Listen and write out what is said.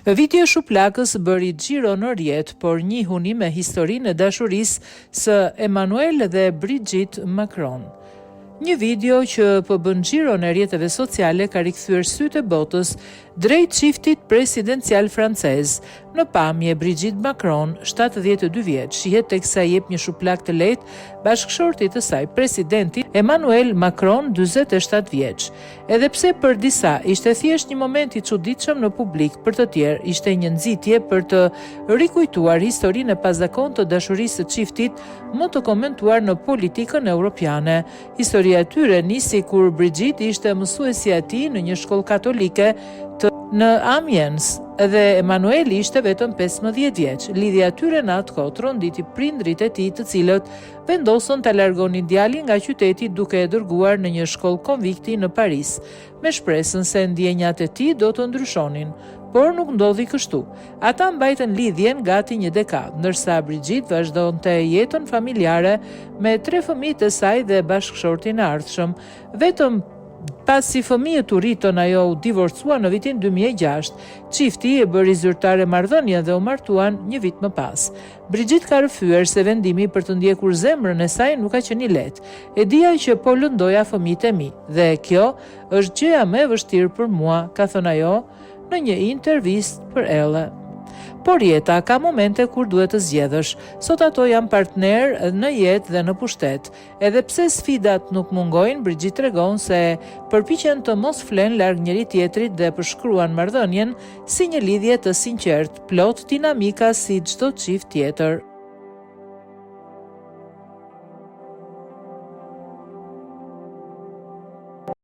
Vitja shuplakës bëri xhiro në rjet, por njihuni me historinë e dashurisë së Emmanuel dhe Brigitte Macron. Një video që po bën xhiro në rrjeteve sociale ka rikthyer sytë e botës drejt çiftit presidencial francez. Në pamje, Brigitte Macron, 72 vjeç, shihet teksa jep një shuplak të lehtë bashkëshortit të saj, presidenti Emmanuel Macron, 47 vjeç. Edhe pse për disa ishte thjesht një moment i çuditshëm në publik, për të tjerë ishte një nxitje për të rikujtuar historinë e pazakontë të dashurisë së çiftit, më të komentuar në politikën europiane. Historia e tyre nisi kur Brigitte ishte mësuesja e tij në një shkollë katolike në Amiens dhe Emmanuel ishte vetëm 15 vjeç. Lidhja e tyre në atë kohë tronditi prindrit e tij, të cilët vendosën ta largonin djalin nga qyteti duke e dërguar në një shkollë konvikti në Paris, me shpresën se ndjenjat e tij do të ndryshonin. Por nuk ndodhi kështu. Ata mbajtën lidhjen gati një dekadë, ndërsa Brigitte vazhdonte jetën familjare me 3 fëmijë të saj dhe bashkëshortin e ardhshëm. Vetëm pasi fëmijët u rritën, ajo u divorcua në vitin 2006. Çifti e bëri zyrtare marrëdhënie dhe u martuan një vit më pas. Brigitte ka rrëfyer se vendimi për të ndjekur zemrën e saj nuk ka qenë i lehtë. E dija që po lëndoja fëmijët e mi dhe kjo është gjëja më e vështirë për mua, ka thënë ajo në një intervistë për Elle. Por jeta ka momente kur duhet të zgjedhësh. Sot ato janë partner në jetë dhe në pushtet. Edhe pse sfidat nuk mungojnë, Brigitte tregon se përpiqen të mos flen larg njëri tjetrit dhe përshkruan marrëdhënien si një lidhje të sinqertë, plot dinamika si çdo çift tjetër.